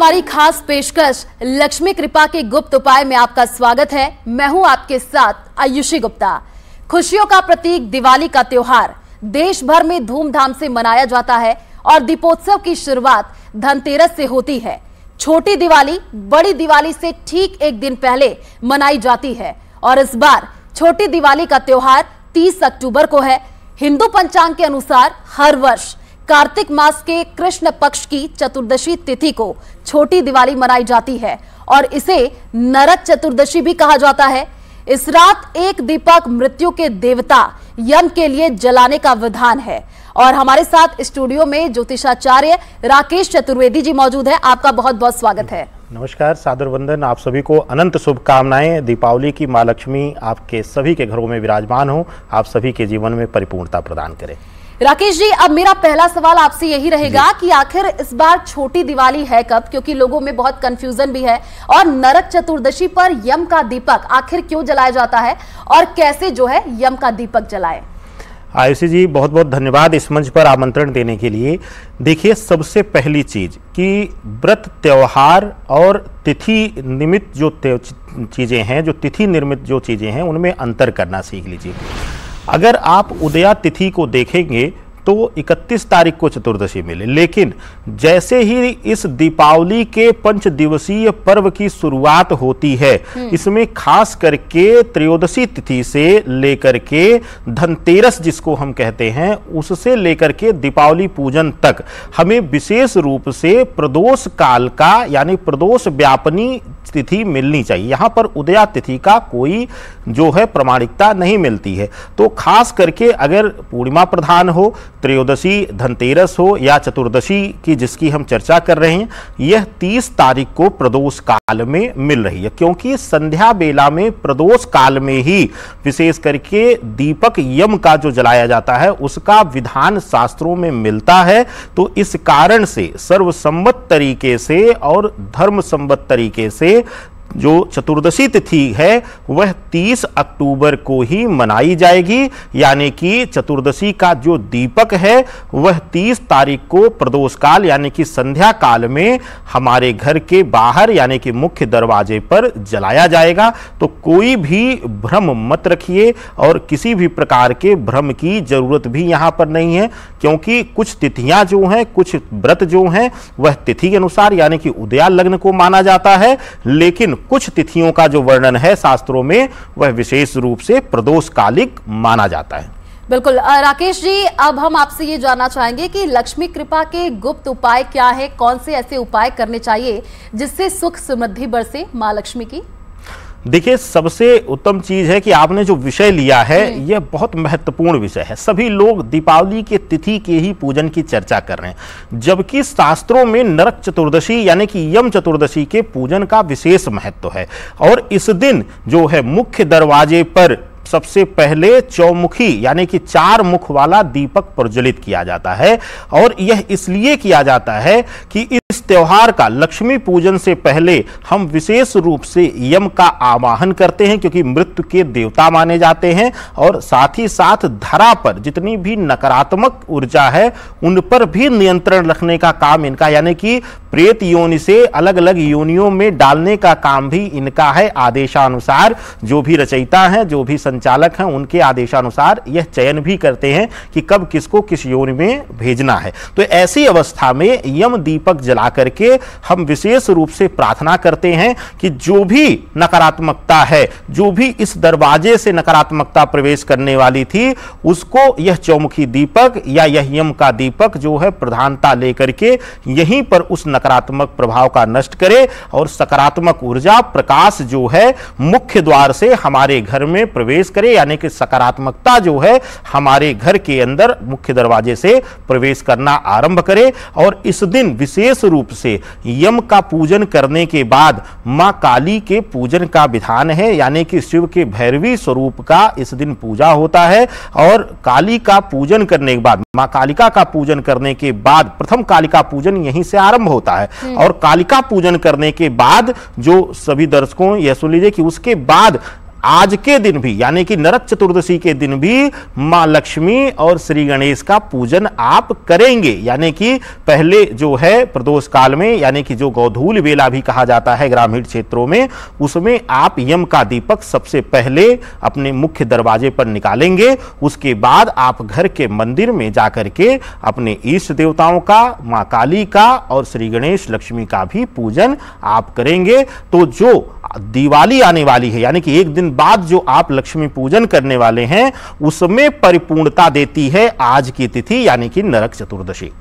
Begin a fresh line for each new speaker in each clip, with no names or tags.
हमारी खास पेशकश लक्ष्मी कृपा के गुप्त उपाय में आपका स्वागत है। मैं हूं आपके साथ आयुषी गुप्ता। खुशियों का प्रतीक दिवाली का त्योहार देश भर में धूमधाम से मनाया जाता है और दीपोत्सव की शुरुआत धनतेरस से होती है। छोटी दिवाली बड़ी दिवाली से ठीक एक दिन पहले मनाई जाती है और इस बार छोटी दिवाली का त्योहार 30 अक्टूबर को है। हिंदू पंचांग के अनुसार हर वर्ष कार्तिक मास के कृष्ण पक्ष की चतुर्दशी तिथि को छोटी दिवाली मनाई जाती है और इसे नरक चतुर्दशी भी कहा जाता है। इस रात एक दीपक मृत्यु के देवता यम के लिए जलाने का विधान है और हमारे साथ स्टूडियो में ज्योतिषाचार्य राकेश चतुर्वेदी जी मौजूद है। आपका बहुत बहुत स्वागत है।
नमस्कार, सादर वंदन। आप सभी को अनंत शुभकामनाएं। दीपावली की मां लक्ष्मी आपके सभी के घरों में विराजमान हो, आप सभी के जीवन में परिपूर्णता प्रदान करे।
राकेश जी, अब मेरा पहला सवाल आपसे यही रहेगा कि आखिर इस बार छोटी दिवाली है कब, क्योंकि लोगों में बहुत कंफ्यूजन भी है, और नरक चतुर्दशी पर यम का दीपक आखिर क्यों जलाया जाता है और कैसे जो है यम का दीपक जलाए?
आयुषी जी, बहुत बहुत धन्यवाद इस मंच पर आमंत्रण देने के लिए। देखिए, सबसे पहली चीज कि व्रत त्योहार और तिथि निमित्त जो चीजें हैं, जो तिथि निर्मित जो चीजें हैं, उनमें अंतर करना सीख लीजिए। अगर आप उदया तिथि को देखेंगे तो 31 तारीख को चतुर्दशी मिले, लेकिन जैसे ही इस दीपावली के 5 दिवसीय पर्व की शुरुआत होती है, इसमें खास करके त्रयोदशी तिथि से लेकर के धनतेरस जिसको हम कहते हैं, उससे लेकर के दीपावली पूजन तक हमें विशेष रूप से प्रदोष काल का यानी प्रदोष व्यापनी तिथि मिलनी चाहिए। यहाँ पर उदया तिथि का कोई जो है प्रामाणिकता नहीं मिलती है। तो खास करके अगर पूर्णिमा प्रधान हो, त्रयोदशी धनतेरस हो या चतुर्दशी की जिसकी हम चर्चा कर रहे हैं, यह 30 तारीख को प्रदोष काल में मिल रही है, क्योंकि संध्या बेला में प्रदोष काल में ही विशेष करके दीपक यम का जो जलाया जाता है उसका विधान शास्त्रों में मिलता है। तो इस कारण से सर्वसम्मत तरीके से और धर्म सम्मत तरीके से जो चतुर्दशी तिथि है वह 30 अक्टूबर को ही मनाई जाएगी, यानी कि चतुर्दशी का जो दीपक है वह 30 तारीख को प्रदोष काल यानी कि संध्या काल में हमारे घर के बाहर यानी कि मुख्य दरवाजे पर जलाया जाएगा। तो कोई भी भ्रम मत रखिए और किसी भी प्रकार के भ्रम की जरूरत भी यहाँ पर नहीं है, क्योंकि कुछ तिथियां जो हैं, कुछ व्रत जो हैं वह तिथि के अनुसार यानी कि उदया लग्न को माना जाता है, लेकिन कुछ तिथियों का जो वर्णन है शास्त्रों में वह विशेष रूप से प्रदोष कालिक माना जाता है।
बिल्कुल राकेश जी, अब हम आपसे ये जानना चाहेंगे कि लक्ष्मी कृपा के गुप्त उपाय क्या है, कौन से ऐसे उपाय करने चाहिए जिससे सुख समृद्धि बरसे मां लक्ष्मी की?
देखिए, सबसे उत्तम चीज है कि आपने जो विषय लिया है यह बहुत महत्वपूर्ण विषय है। सभी लोग दीपावली के तिथि के ही पूजन की चर्चा कर रहे हैं, जबकि शास्त्रों में नरक चतुर्दशी यानी कि यम चतुर्दशी के पूजन का विशेष महत्व है। और इस दिन जो है मुख्य दरवाजे पर सबसे पहले चौमुखी यानी कि 4 मुख वाला दीपक प्रज्वलित किया जाता है, और यह इसलिए किया जाता है कि इस त्योहार का लक्ष्मी पूजन से पहले हम विशेष रूप से यम का आवाहन करते हैं, क्योंकि मृत्यु के देवता माने जाते हैं, और साथ ही साथ धरा पर जितनी भी नकारात्मक ऊर्जा है उन पर भी नियंत्रण रखने का काम इनका, यानी कि प्रेत योनि से अलग अलग योनियों में डालने का काम भी इनका है। आदेशानुसार जो भी रचयिता हैं, जो भी संचालक हैं, उनके आदेशानुसार यह चयन भी करते हैं कि कब किसको किस योनि में भेजना है। तो ऐसी अवस्था में यम दीपक जला करके हम विशेष रूप से प्रार्थना करते हैं कि जो भी नकारात्मकता है, जो भी इस दरवाजे से नकारात्मकता प्रवेश करने वाली थी, उसको यह चौमुखी दीपक या यह यम का दीपक जो है प्रधानता लेकर के यहीं पर उस नकारात्मक प्रभाव का नष्ट करे और सकारात्मक ऊर्जा प्रकाश जो है मुख्य द्वार से हमारे घर में प्रवेश करे, यानी कि सकारात्मकता जो है हमारे घर के अंदर मुख्य दरवाजे से प्रवेश करना आरंभ करे। और इस दिन विशेष रूप से यम का पूजन करने के बाद मां काली के पूजन का विधान है, यानी कि शिव के भैरवी स्वरूप का इस दिन पूजा होता है। और काली का पूजन करने के बाद, मां कालिका का पूजन करने के बाद, प्रथम कालिका पूजन यहीं से आरंभ होता है। और कालिका पूजन करने के बाद जो सभी दर्शकों यह सुन लीजिए कि उसके बाद आज के दिन भी यानी कि नरक चतुर्दशी के दिन भी मां लक्ष्मी और श्री गणेश का पूजन आप करेंगे। यानी कि पहले जो है प्रदोष काल में, यानी कि जो गोधूल वेला भी कहा जाता है ग्रामीण क्षेत्रों में, उसमें आप यम का दीपक सबसे पहले अपने मुख्य दरवाजे पर निकालेंगे। उसके बाद आप घर के मंदिर में जाकर के अपने इष्ट देवताओं का, मां काली का और श्री गणेश लक्ष्मी का भी पूजन आप करेंगे। तो जो दिवाली आने वाली है, यानी कि एक दिन बाद जो आप लक्ष्मी पूजन करने वाले हैं, उसमें परिपूर्णता देती है आज की तिथि यानी कि नरक चतुर्दशी।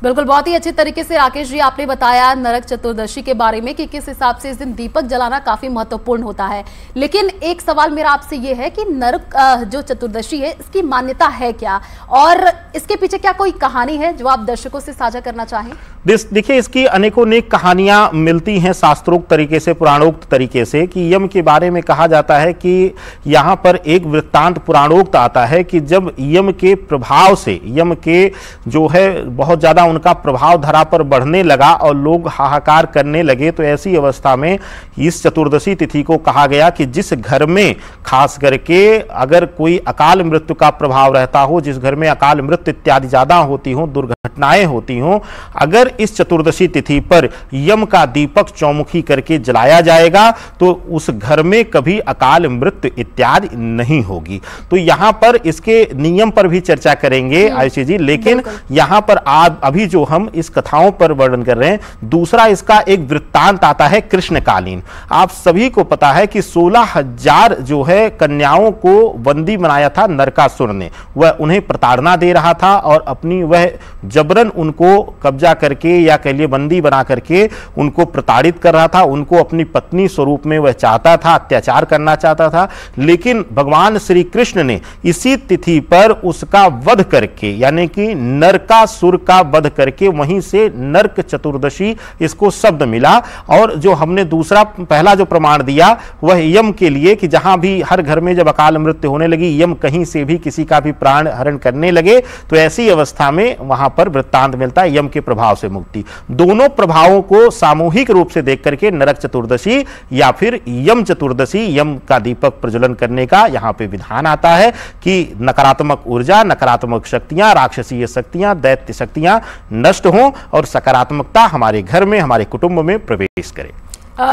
बिल्कुल, बहुत ही अच्छे तरीके से राकेश जी आपने बताया नरक चतुर्दशी के बारे में कि किस हिसाब से इस दिन दीपक जलाना काफी महत्वपूर्ण होता है। लेकिन एक सवाल मेरा आपसे यह है कि नरक जो चतुर्दशी है इसकी मान्यता है क्या, और इसके पीछे क्या कोई कहानी है जो आप दर्शकों से साझा करना चाहें?
देखिए, इसकी अनेकों नेक कहानियां मिलती हैं शास्त्रोक्त तरीके से, पुराणोक्त तरीके से, कि यम के बारे में कहा जाता है कि यहां पर एक वृत्तांत पुराणोक्त आता है कि जब यम के प्रभाव से, यम के जो है बहुत ज्यादा उनका प्रभाव धरा पर बढ़ने लगा और लोग हाहाकार करने लगे, तो ऐसी अवस्था में इस चतुर्दशी तिथि को कहा गया कि जिस घर में खास करके अगर कोई अकाल मृत्यु का प्रभाव रहता हो, जिस घर में अकाल मृत्यु इत्यादि ज्यादा होती हो, दुर्घटनाएं होती हो, अगर इस चतुर्दशी तिथि पर यम का दीपक चौमुखी करके जलाया जाएगा तो उस घर में कभी अकाल मृत्यु इत्यादि नहीं होगी। तो यहां पर इसके नियम पर भी चर्चा करेंगे आयुषी जी, लेकिन यहां पर अभी जो हम इस कथाओं पर वर्णन कर रहे हैं, दूसरा इसका एक वृत्तांत आता है कृष्णकालीन। आप सभी को पता है कि 16,000 जो है कन्याओं को बंदी बनाया था नरकासुर ने। वह उन्हें प्रताड़ना दे रहा था और अपनी वह जबरन उनको कब्जा करके या कह लिए बंदी बना करके उनको प्रताड़ित कर रहा था। उनको अपनी पत्नी स्वरूप में वह चाहता था, अत्याचार करना चाहता था। लेकिन भगवान श्री कृष्ण ने इसी तिथि पर उसका वध करके, यानी कि नरकासुर का वध करके, वहीं से नरक चतुर्दशी इसको शब्द मिला। और जो हमने दूसरा पहला जो प्रमाण दिया वह यम के लिए कि जहां भी हर घर में जब अकाल मृत्यु होने लगी, यम कहीं से भी किसी का भी प्राण हरण करने लगे, तो ऐसी अवस्था में वहां पर वृत्तांत मिलता है यम के प्रभाव से मुक्ति। दोनों प्रभावों को सामूहिक रूप से देख करके नरक चतुर्दशी या फिर यम चतुर्दशी, यम का दीपक प्रज्वलन करने का यहां पे विधान आता है कि नकारात्मक ऊर्जा, नकारात्मक शक्तियां, राक्षसीय शक्तियां, दैत्य शक्तियां नष्ट हों और सकारात्मकता हमारे घर में, हमारे कुटुंब में प्रवेश करे।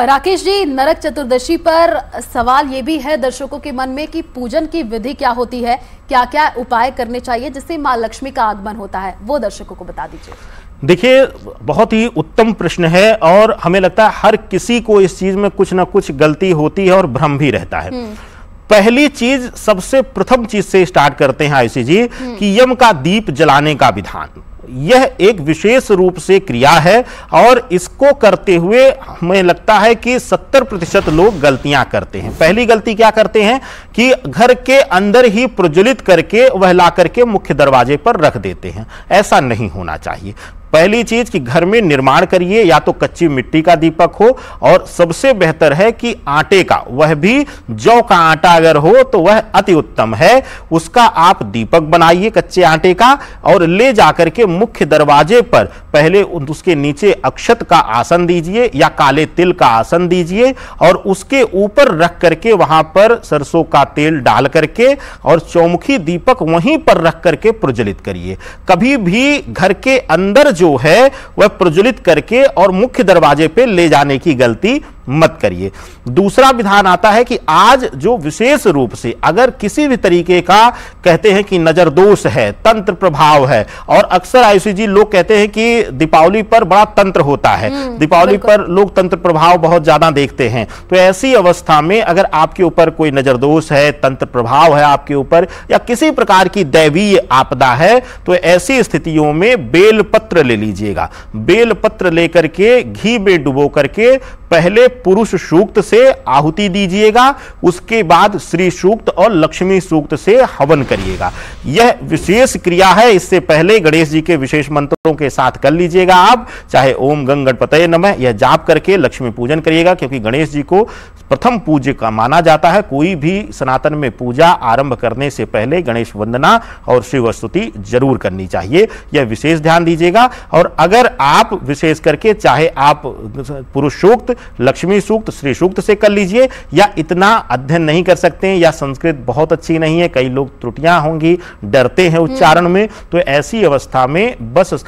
राकेश जी, नरक चतुर्दशी पर सवाल ये भी है दर्शकों के मन में कि पूजन की विधि क्या होती है, क्या क्या उपाय करने चाहिए जिससे मां लक्ष्मी का आगमन होता है, वो दर्शकों को बता दीजिए।
देखिए, बहुत ही उत्तम प्रश्न है और हमें लगता है हर किसी को इस चीज में कुछ ना कुछ गलती होती है और भ्रम भी रहता है। पहली चीज, सबसे प्रथम चीज से स्टार्ट करते हैं आयुषी जी कि यम का दीप जलाने का विधान, यह एक विशेष रूप से क्रिया है और इसको करते हुए हमें लगता है कि 70% लोग गलतियां करते हैं। पहली गलती क्या करते हैं कि घर के अंदर ही प्रज्वलित करके वह ला करके मुख्य दरवाजे पर रख देते हैं। ऐसा नहीं होना चाहिए। पहली चीज कि घर में निर्माण करिए, या तो कच्ची मिट्टी का दीपक हो और सबसे बेहतर है कि आटे का, वह भी जौ का आटा अगर हो तो वह अति उत्तम है। उसका आप दीपक बनाइए कच्चे आटे का और ले जाकर के मुख्य दरवाजे पर पहले उसके नीचे अक्षत का आसन दीजिए या काले तिल का आसन दीजिए और उसके ऊपर रख करके वहां पर सरसों का तेल डाल करके और चौमुखी दीपक वहीं पर रख करके प्रज्वलित करिए। कभी भी घर के अंदर जो है वह प्रज्वलित करके और मुख्य दरवाजे पे ले जाने की गलती मत करिए। दूसरा विधान आता है कि आज जो विशेष रूप से अगर किसी भी तरीके का कहते हैं कि नजर दोष है, तंत्र प्रभाव है, और अक्सर आयुषी जी लोग कहते हैं कि दीपावली पर बड़ा तंत्र होता है, दीपावली पर लोग तंत्र प्रभाव बहुत ज्यादा देखते हैं। तो ऐसी अवस्था में अगर आपके ऊपर कोई नजर दोष है, तंत्र प्रभाव है आपके ऊपर, या किसी प्रकार की दैवीय आपदा है, तो ऐसी स्थितियों में बेलपत्र ले लीजिएगा। बेलपत्र लेकर के घी में डुबो करके पहले पुरुष सूक्त से आहुति दीजिएगा, उसके बाद श्री सूक्त और लक्ष्मी सूक्त से हवन करिएगा। यह विशेष क्रिया है। इससे पहले गणेश जी के विशेष मंत्रों के साथ कर लीजिएगा आप, चाहे ओम गंग गणपतये नमः यह जाप करके लक्ष्मी पूजन करिएगा, क्योंकि गणेश जी को प्रथम पूज्य का माना जाता है। कोई भी सनातन में पूजा आरंभ करने से पहले गणेश वंदना और शिव स्तुति जरूर करनी चाहिए, यह विशेष ध्यान दीजिएगा। और अगर आप विशेष करके चाहे आप पुरुष सूक्त, लक्ष्मी सूक्त, श्री सूक्त से कर लीजिए, या इतना अध्ययन नहीं कर सकते हैं या संस्कृत बहुत अच्छी नहीं है, कई लोग त्रुटियां होंगी, डरते हैं उच्चारण में, तो ऐसी अवस्था में बस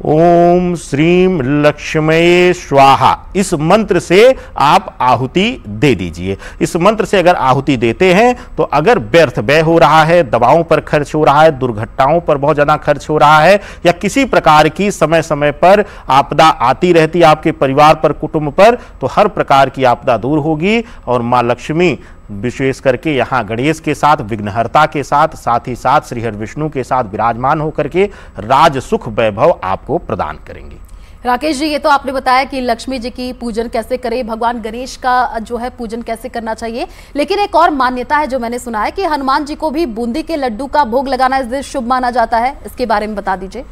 ओम श्रीम लक्ष्मये स्वाहा इस मंत्र से आप आहुति दे दीजिए। इस मंत्र से अगर आहुति देते हैं तो अगर व्यर्थ व्यय हो रहा है, दवाओं पर खर्च हो रहा है, दुर्घटनाओं पर बहुत ज्यादा खर्च हो रहा है, या किसी प्रकार की समय समय पर आपदा आती रहती है आपके परिवार पर, कुटुंब पर, तो हर प्रकार की आपदा दूर होगी। और मां लक्ष्मी विशेष करके यहाँ गणेश के साथ, विघ्नहर्ता के साथ, साथ ही साथ श्री हरि विष्णु के साथ विराजमान होकर के राज सुख वैभव आपको प्रदान करेंगे।
राकेश जी, ये तो आपने बताया कि लक्ष्मी जी की पूजन कैसे करें, भगवान गणेश का जो है पूजन कैसे करना चाहिए, लेकिन एक और मान्यता है जो मैंने सुना है कि हनुमान जी को भी बूंदी के लड्डू का भोग लगाना इस दिन शुभ माना जाता है, इसके बारे में बता दीजिए।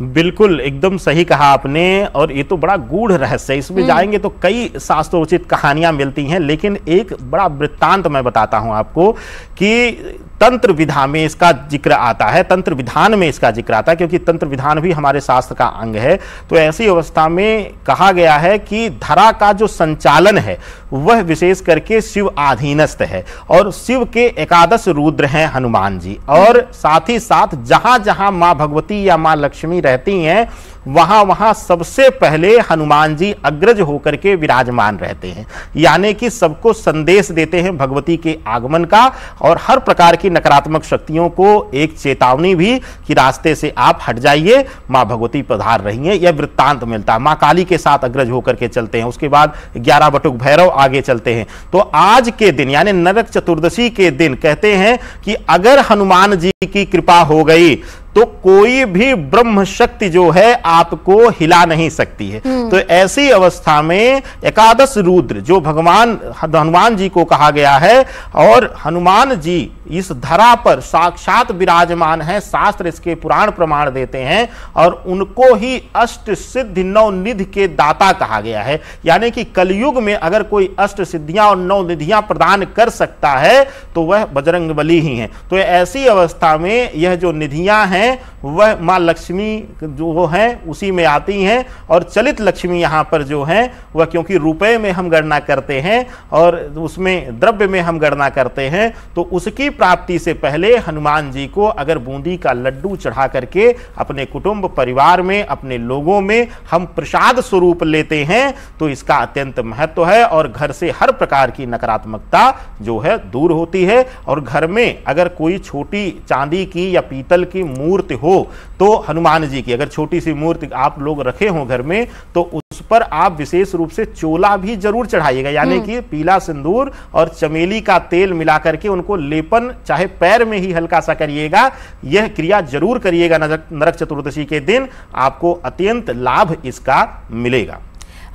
बिल्कुल, एकदम सही कहा आपने, और ये तो बड़ा गूढ़ रहस्य है, इसमें जाएंगे तो कई शास्त्रोचित कहानियां मिलती हैं, लेकिन एक बड़ा वृत्तांत मैं बताता हूं आपको कि तंत्र विधा में इसका जिक्र आता है, तंत्र विधान में इसका जिक्र आता है, क्योंकि तंत्र विधान भी हमारे शास्त्र का अंग है। तो ऐसी अवस्था में कहा गया है कि धरा का जो संचालन है वह विशेष करके शिव आधीनस्थ है, और शिव के एकादश रुद्र हैं हनुमान जी, और साथ ही साथ जहां जहां मां भगवती या मां लक्ष्मी रहती हैं वहां वहां सबसे पहले हनुमान जी अग्रज होकर के विराजमान रहते हैं, यानी कि सबको संदेश देते हैं भगवती के आगमन का, और हर प्रकार की नकारात्मक शक्तियों को एक चेतावनी भी कि रास्ते से आप हट जाइए, मां भगवती पधार रही हैं। यह वृत्तांत मिलता है। मां काली के साथ अग्रज होकर के चलते हैं, उसके बाद 11 बटुक भैरव आगे चलते हैं। तो आज के दिन यानी नरक चतुर्दशी के दिन कहते हैं कि अगर हनुमान जी की कृपा हो गई तो कोई भी ब्रह्म शक्ति जो है आपको हिला नहीं सकती है। तो ऐसी अवस्था में एकादश रुद्र जो भगवान हनुमान जी को कहा गया है, और हनुमान जी इस धरा पर साक्षात विराजमान है, शास्त्र इसके पुराण प्रमाण देते हैं, और उनको ही अष्ट सिद्धि नौ निधि के दाता कहा गया है। यानी कि कलयुग में अगर कोई अष्ट सिद्धियां और नौ निधियां प्रदान कर सकता है तो वह बजरंगबली ही है। तो ऐसी अवस्था में यह जो निधियां हैं वह मां लक्ष्मी जो है उसी में आती हैं, और चलित लक्ष्मी यहां पर जो है वह क्योंकि रुपए में हम गणना करते हैं और उसमें द्रव्य में हम गणना करते हैं, तो उसकी प्राप्ति से पहले हनुमान जी को अगर बूंदी का लड्डू चढ़ा करके अपने कुटुंब परिवार में, अपने लोगों में हम प्रसाद स्वरूप लेते हैं तो इसका अत्यंत महत्व है, और घर से हर प्रकार की नकारात्मकता जो है दूर होती है। और घर में अगर कोई छोटी चांदी की या पीतल की मूर्ति हो तो हनुमान जी की अगर छोटी सी मूर्ति आप लोग रखे हो घर में, तो उस पर आप विशेष रूप से चोला भी जरूर चढ़ाइएगा, यानी कि पीला सिंदूर और चमेली का तेल मिलाकर के उनको लेपन चाहे पैर में ही हल्का सा करिएगा। यह क्रिया जरूर करिएगा नरक चतुर्दशी के दिन, आपको अत्यंत लाभ इसका मिलेगा।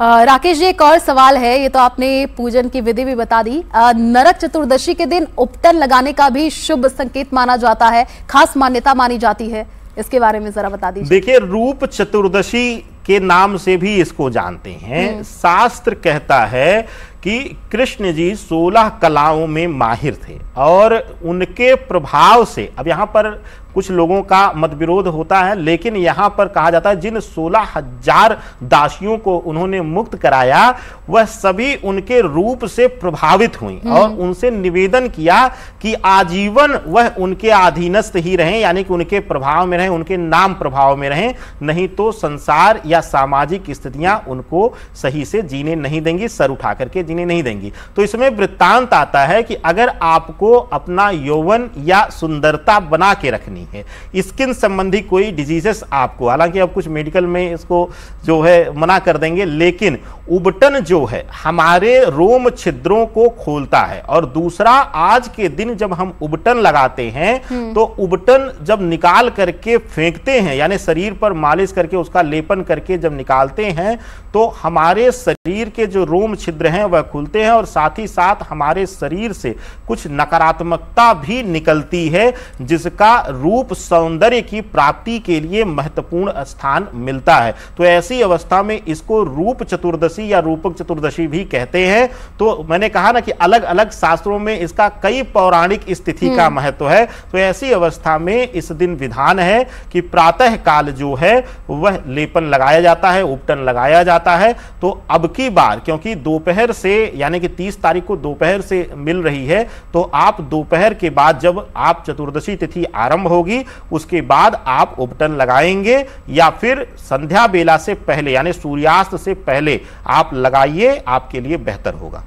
राकेश जी, एक और सवाल है, ये तो आपने पूजन की विधि भी बता दी, नरक चतुर्दशी के दिन उपटन लगाने का भी शुभ संकेत माना जाता है, खास मान्यता मानी जाती है, इसके बारे में जरा बता दीजिए।
देखिए, रूप चतुर्दशी के नाम से भी इसको जानते हैं। शास्त्र कहता है कि कृष्ण जी 16 कलाओं में माहिर थे, और उनके प्रभाव से, अब यहां पर कुछ लोगों का मतविरोध होता है, लेकिन यहां पर कहा जाता है जिन 16,000 दासियों को उन्होंने मुक्त कराया वह सभी उनके रूप से प्रभावित हुई, और उनसे निवेदन किया कि आजीवन वह उनके अधीनस्थ ही रहें, यानी कि उनके प्रभाव में रहें, उनके नाम प्रभाव में रहें, नहीं तो संसार या सामाजिक स्थितियां उनको सही से जीने नहीं देंगी, सर उठा करके जीने नहीं देंगी। तो इसमें वृत्तांत आता है कि अगर आपको अपना यौवन या सुंदरता बना के रखनी है, स्किन संबंधी कोई डिजीजेस आपको, हालांकि अब कुछ मेडिकल में इसको जो है मना कर देंगे, लेकिन उबटन जो है हमारे रोम छिद्रों को खोलता है। और दूसरा, आज के दिन जब हम उबटन लगाते हैं तो उबटन जब निकाल करके फेंकते हैं, यानी शरीर पर मालिश करके उसका लेपन करके जब निकालते हैं, तो हमारे शरीर के जो रोम छिद्र हैं वह वह खुलते हैं और साथ ही साथ हमारे शरीर से कुछ नकारात्मकता भी निकलती है, जिसका रूप सौंदर्य की प्राप्ति के लिए महत्वपूर्ण स्थान मिलता है। तो ऐसी अवस्था में इसको रूप चतुर्दशी या रूपक चतुर्दशी भी कहते हैं। तो मैंने कहा ना कि अलग अलग शास्त्रों में इसका कई पौराणिक स्थिति का महत्व है। तो ऐसी अवस्था में इस दिन विधान है कि प्रातः काल जो है वह लेपन लगाया जाता है, उपटन लगाया जाता है। तो अब की बार क्योंकि दोपहर से यानी कि 30 तारीख को दोपहर से मिल रही है, तो आप दोपहर के बाद जब आप चतुर्दशी तिथि आरंभ होगी उसके बाद आप उपटन लगाएंगे या फिर संध्या बेला से पहले यानी सूर्यास्त से पहले आप लगाइए, आपके लिए बेहतर होगा।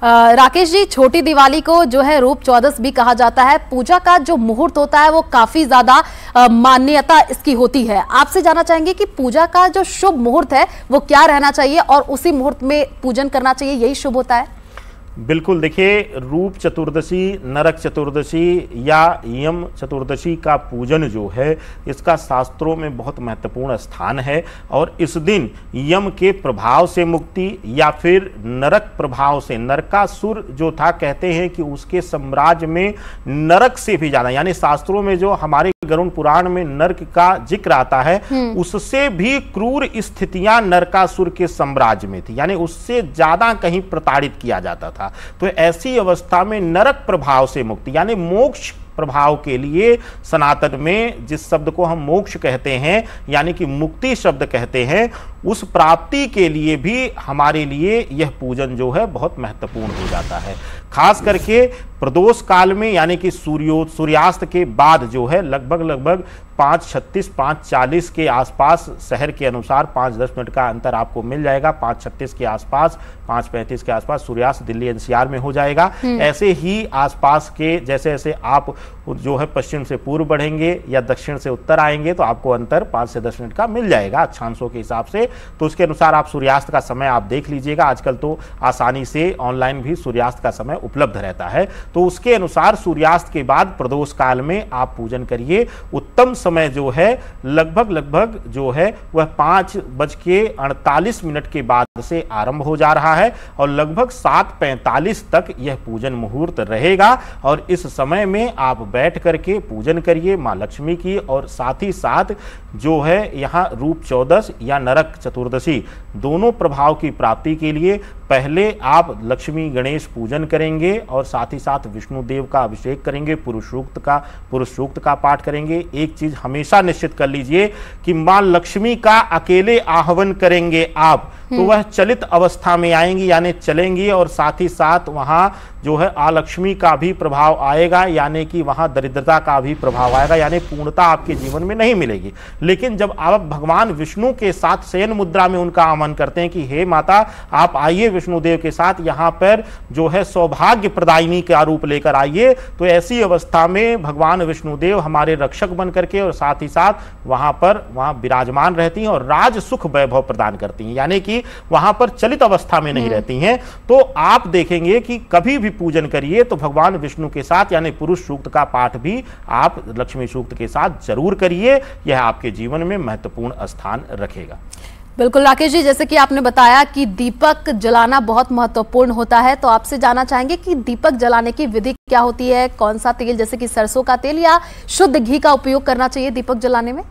राकेश जी, छोटी दिवाली को जो है रूप चौदस भी कहा जाता है। पूजा का जो मुहूर्त होता है वो काफी ज्यादा मान्यता इसकी होती है। आपसे जानना चाहेंगे कि पूजा का जो शुभ मुहूर्त है वो क्या रहना चाहिए और उसी मुहूर्त में पूजन करना चाहिए, यही शुभ होता है?
बिल्कुल, देखिए, रूप चतुर्दशी, नरक चतुर्दशी या यम चतुर्दशी का पूजन जो है इसका शास्त्रों में बहुत महत्वपूर्ण स्थान है। और इस दिन यम के प्रभाव से मुक्ति या फिर नरक प्रभाव से, नरकासुर जो था, कहते हैं कि उसके साम्राज्य में नरक से भी ज्यादा, यानी शास्त्रों में जो हमारे गरुड़ पुराण में नरक का जिक्र आता है उससे भी क्रूर स्थितियां नरकासुर के साम्राज्य में थी, यानी उससे ज्यादा कहीं प्रताड़ित किया जाता था। तो ऐसी अवस्था में नरक प्रभाव से मुक्ति यानी मोक्ष प्रभाव के लिए सनातन में जिस शब्द को हम मोक्ष कहते हैं यानी कि मुक्ति शब्द कहते हैं, उस प्राप्ति के लिए भी हमारे लिए यह पूजन जो है बहुत महत्वपूर्ण हो जाता है। खास करके प्रदोष काल में यानी कि सूर्यास्त के बाद जो है लगभग 5:36 5:40 के आसपास, शहर के अनुसार 5-10 मिनट का अंतर आपको मिल जाएगा, 5:36 के आसपास, 5:35 के आसपास सूर्यास्त दिल्ली एनसीआर में हो जाएगा। ऐसे ही आसपास के जैसे जैसे आप जो है पश्चिम से पूर्व बढ़ेंगे या दक्षिण से उत्तर आएंगे तो आपको अंतर 5 से 10 मिनट का मिल जाएगा अक्षांशों के हिसाब से। तो उसके अनुसार आप सूर्यास्त का समय आप देख लीजिएगा। आजकल तो आसानी से ऑनलाइन भी सूर्यास्त का समय उपलब्ध रहता है। तो उसके अनुसार सूर्यास्त के बाद प्रदोष काल में आप पूजन करिए। उत्तम समय जो है लगभग जो है वह 5:48 के बाद से आरंभ हो जा रहा है और लगभग 7:45 तक यह पूजन मुहूर्त रहेगा। और इस समय में आप बैठ करके पूजन करिए मां लक्ष्मी की। और साथ ही साथ जो है यहाँ रूप चौदस या नरक चतुर्दशी दोनों प्रभाव की प्राप्ति के लिए पहले आप लक्ष्मी गणेश पूजन करेंगे और साथ ही साथ विष्णु देव का अभिषेक करेंगे, पुरुष सूक्त का पाठ करेंगे। एक चीज हमेशा निश्चित कर लीजिए कि मां लक्ष्मी का अकेले आह्वान करेंगे आप तो वह चलित अवस्था में आएंगी यानी चलेंगी, और साथ ही साथ वहां जो है आलक्ष्मी का भी प्रभाव आएगा यानी कि वहां दरिद्रता का भी प्रभाव आएगा, यानी पूर्णता आपके जीवन में नहीं मिलेगी। लेकिन जब आप भगवान विष्णु के साथ शयन मुद्रा में उनका आह्वान करते हैं कि हे माता आप आइए विष्णुदेव के साथ यहाँ पर जो है सौभाग्य प्रदायिनी का रूप लेकर आइए, तो ऐसी अवस्था में भगवान विष्णुदेव हमारे रक्षक बन करके और साथ ही साथ वहां विराजमान रहती हैं और राज सुख वैभव प्रदान करती हैं, यानी कि वहां पर चलित अवस्था में नहीं रहती हैं। तो आप देखेंगे कि कभी भी पूजन करिए तो भगवान विष्णु के साथ यानी पुरुष सूक्त का पाठ भी आप लक्ष्मी सूक्त के साथ जरूर करिए, यह आपके जीवन में महत्वपूर्ण स्थान रखेगा।
बिल्कुल राकेश जी, जैसे कि आपने बताया कि दीपक जलाना बहुत महत्वपूर्ण होता है, तो आपसे जानना चाहेंगे कि दीपक जलाने की विधि क्या होती है, कौन सा तेल जैसे कि सरसों का तेल या शुद्ध घी का उपयोग करना चाहिए दीपक जलाने में?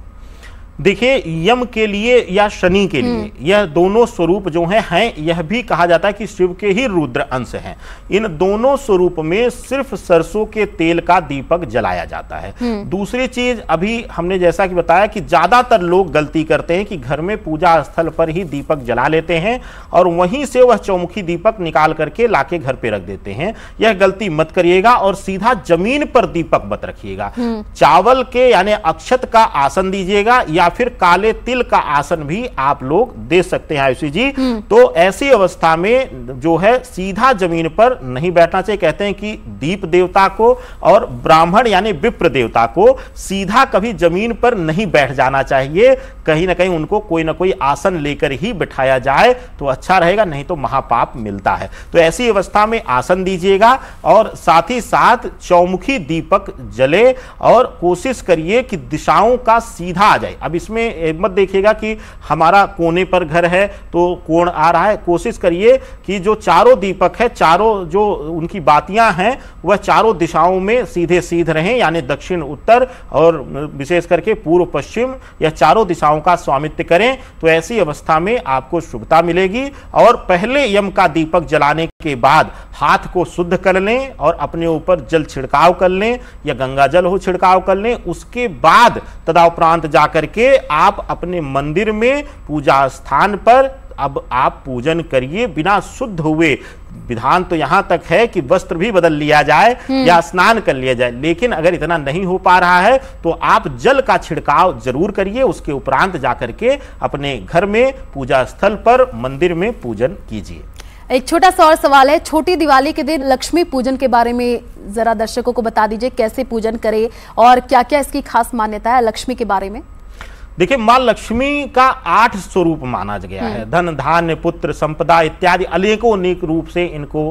देखिए, यम के लिए या शनि के लिए यह दोनों स्वरूप जो हैं यह भी कहा जाता है कि शिव के ही रुद्र अंश हैं। इन दोनों स्वरूप में सिर्फ सरसों के तेल का दीपक जलाया जाता है। दूसरी चीज अभी हमने जैसा कि बताया कि ज्यादातर लोग गलती करते हैं कि घर में पूजा स्थल पर ही दीपक जला लेते हैं और वहीं से वह चौमुखी दीपक निकाल करके लाके घर पे रख देते हैं। यह गलती मत करिएगा और सीधा जमीन पर दीपक मत रखिएगा। चावल के यानी अक्षत का आसन दीजिएगा या फिर काले तिल का आसन भी आप लोग दे सकते हैं आयुषी जी। तो ऐसी अवस्था में जो है सीधा जमीन पर नहीं बैठना चाहिए। कहते हैं कि दीप देवता को और ब्राह्मण यानी विप्र देवता को सीधा कभी जमीन पर नहीं बैठ जाना चाहिए, कहीं ना कहीं उनको कोई ना कोई आसन लेकर ही बिठाया जाए तो अच्छा रहेगा, नहीं तो महापाप मिलता है। तो ऐसी अवस्था में आसन दीजिएगा और साथ ही साथ चौमुखी दीपक जले और कोशिश करिए कि दिशाओं का सीधा आ जाए। अभी इसमें मत देखिएगा कि हमारा कोने पर घर है तो कोण आ रहा है। कोशिश करिए कि जो चारों दीपक है, चारों जो उनकी बातियां हैं वह चारों दिशाओं में सीधे सीध रहें, यानी दक्षिण उत्तर और विशेष करके पूर्व पश्चिम, यह चारों दिशाओं का स्वामित्व करें। तो ऐसी अवस्था में आपको शुभता मिलेगी। और पहले यम का दीपक जलाने के बाद हाथ को शुद्ध कर लें और अपने ऊपर जल छिड़काव कर लें या गंगा जल हो छिड़काव कर लें। उसके बाद तदुपरांत जाकर के आप अपने मंदिर में पूजा स्थान पर अब आप पूजन करिए बिना शुद्ध हुए। विधान तो यहां तक है कि वस्त्र भी बदल लिया जाए या स्नान कर लिया जाए, लेकिन अगर इतना नहीं हो पा रहा है तो आप जल का छिड़काव जरूर करिए। उसके उपरांत जाकर के अपने घर में पूजा स्थल पर मंदिर में पूजन कीजिए।
एक छोटा सा और सवाल है, छोटी दिवाली के दिन लक्ष्मी पूजन के बारे में जरा दर्शकों को बता दीजिए, कैसे पूजन करें और क्या क्या इसकी खास मान्यता है लक्ष्मी के बारे में।
देखिए, मां लक्ष्मी का 8 स्वरूप माना गया है। धन, धान्य, पुत्र, संपदा इत्यादि अनेकों अनेक रूप से इनको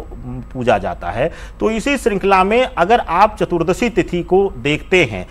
पूजा जाता है। तो इसी श्रृंखला में अगर आप चतुर्दशी तिथि को देखते हैं,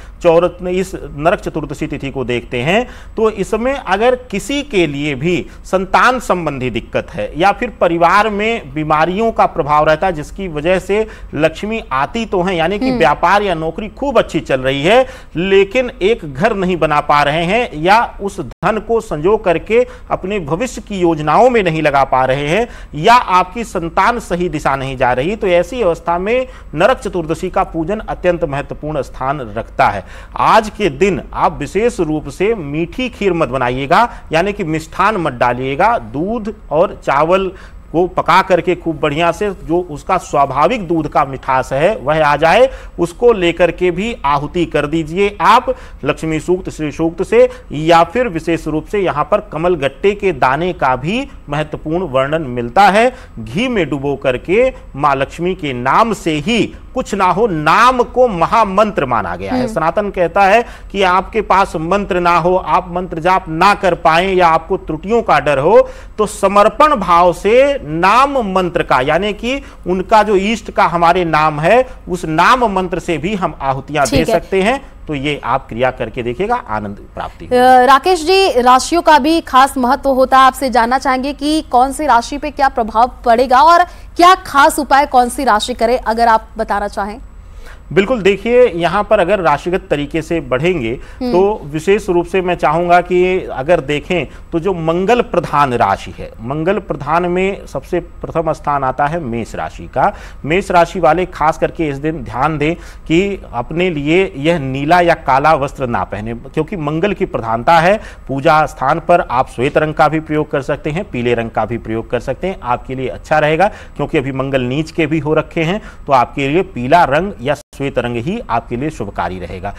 इस नरक चतुर्दशी तिथि को देखते हैं, तो इसमें अगर किसी के लिए भी संतान संबंधी दिक्कत है या फिर परिवार में बीमारियों का प्रभाव रहता है जिसकी वजह से लक्ष्मी आती तो है, यानी कि व्यापार या नौकरी खूब अच्छी चल रही है लेकिन एक घर नहीं बना पा रहे हैं या उस धन को संजो करके अपने भविष्य की योजनाओं में नहीं लगा पा रहे हैं या आपकी संतान सही दिशा नहीं जा रही, तो ऐसी अवस्था में नरक चतुर्दशी का पूजन अत्यंत महत्वपूर्ण स्थान रखता है। आज के दिन आप विशेष रूप से मीठी खीर मत बनाइएगा, यानी कि मिष्ठान मत डालिएगा। दूध और चावल को पका करके खूब बढ़िया से जो उसका स्वाभाविक दूध का मिठास है वह आ जाए, उसको लेकर के भी आहुति कर दीजिए आप लक्ष्मी सूक्त, श्री सूक्त से, या फिर विशेष रूप से यहां पर कमल गट्टे के दाने का भी महत्वपूर्ण वर्णन मिलता है। घी में डुबो करके मां लक्ष्मी के नाम से ही कुछ ना हो, नाम को महामंत्र माना गया है। सनातन कहता है कि आपके पास मंत्र ना हो, आप मंत्र जाप ना कर पाए या आपको त्रुटियों का डर हो, तो समर्पण भाव से नाम मंत्र का, यानी कि उनका जो इष्ट का हमारे नाम है, उस नाम मंत्र से भी हम आहुतियां दे सकते हैं। तो ये आप क्रिया करके देखिएगा, आनंद प्राप्ति।
राकेश जी, राशियों का भी खास महत्व होता है। आपसे जानना चाहेंगे कि कौन सी राशि पे क्या प्रभाव पड़ेगा और क्या खास उपाय कौन सी राशि करे, अगर आप बताना चाहें।
बिल्कुल, देखिए यहां पर अगर राशिगत तरीके से बढ़ेंगे तो विशेष रूप से मैं चाहूंगा कि अगर देखें तो जो मंगल प्रधान राशि है, मंगल प्रधान में सबसे प्रथम स्थान आता है मेष राशि का। मेष राशि वाले खास करके इस दिन ध्यान दें कि अपने लिए यह नीला या काला वस्त्र ना पहने, क्योंकि मंगल की प्रधानता है। पूजा स्थान पर आप श्वेत रंग का भी प्रयोग कर सकते हैं, पीले रंग का भी प्रयोग कर सकते हैं, आपके लिए अच्छा रहेगा। क्योंकि अभी मंगल नीच के भी हो रखे हैं, तो आपके लिए पीला रंग या श्वेत रंग ही आपके लिए शुभकारी रहेगा।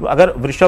अगर वृष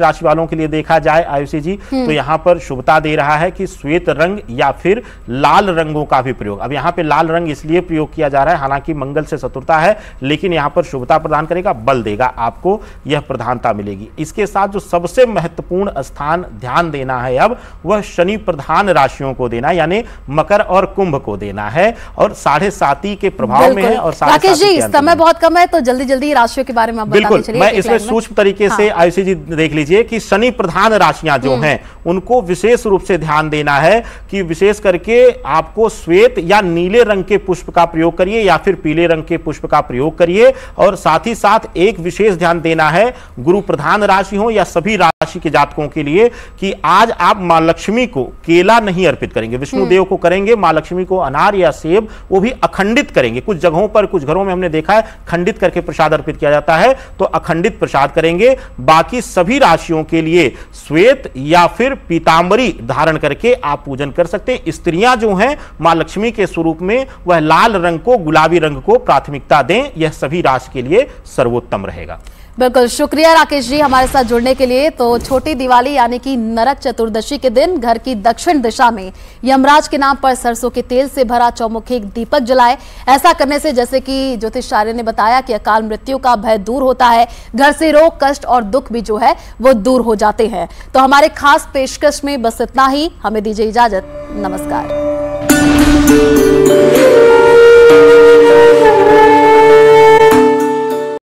राशि वालों के लिए देखा जाए आयुषी जी, तो यहां पर शुभता दे रहा है कि श्वेत रंग या फिर लाल रंगों का भी प्रयोग। अब यहां पे लाल रंग इसलिए प्रयोग किया जा रहा है, हालांकि मंगल से शत्रुता है, लेकिन यहां पर शुभता प्रदान करेगा, बल देगा, आपको यह प्रधानता मिलेगी। इसके साथ जो सबसे महत्वपूर्ण स्थान ध्यान देना है अब, वह शनि प्रधान राशियों को देना, यानी मकर और कुंभ को देना है, और 7.5 के प्रभाव में है। और
राकेश जी, समय बहुत कम है, तो जल्दी राशियों के बारे में आप
बिल्कुल मैं इसमें सूक्ष्म तरीके से आयुषी जी देख लीजिए कि शनि प्रधान राशियां जो हैं उनको विशेष रूप से ध्यान देना है कि विशेष करके आपको श्वेत या नीले रंग के पुष्प का प्रयोग करिए या फिर पीले रंग के पुष्प का प्रयोग करिए। और साथ ही साथ एक विशेष ध्यान देना है गुरु प्रधान राशि हो या सभी राशि के जातकों के लिए कि आज आप मां लक्ष्मी को केला नहीं अर्पित करेंगे, विष्णु देव को करेंगे, मां लक्ष्मी को अनार या सेब, वो भी अखंडित करेंगे। कुछ जगहों पर, कुछ घरों में हमने देखा है खंडित करके प्रसाद अर्पित किया जाता है, तो अखंडित प्रसाद करेंगे। बाकी सभी राशियों के लिए श्वेत या फिर पीतांबरी धारण करके आप पूजन कर सकते हैं। स्त्रियां जो हैं मां लक्ष्मी के स्वरूप में वह लाल रंग को, गुलाबी रंग को प्राथमिकता दें, यह सभी राशि के लिए सर्वोत्तम रहेगा।
बिल्कुल, शुक्रिया राकेश जी हमारे साथ जुड़ने के लिए। तो छोटी दिवाली यानी कि नरक चतुर्दशी के दिन घर की दक्षिण दिशा में यमराज के नाम पर सरसों के तेल से भरा चौमुखी दीपक जलाए। ऐसा करने से, जैसे कि ज्योतिषाचार्य ने बताया, कि अकाल मृत्यु का भय दूर होता है, घर से रोग, कष्ट और दुख भी जो है वो दूर हो जाते हैं। तो हमारे खास पेशकश में बस इतना ही। हमें दीजिए इजाजत, नमस्कार।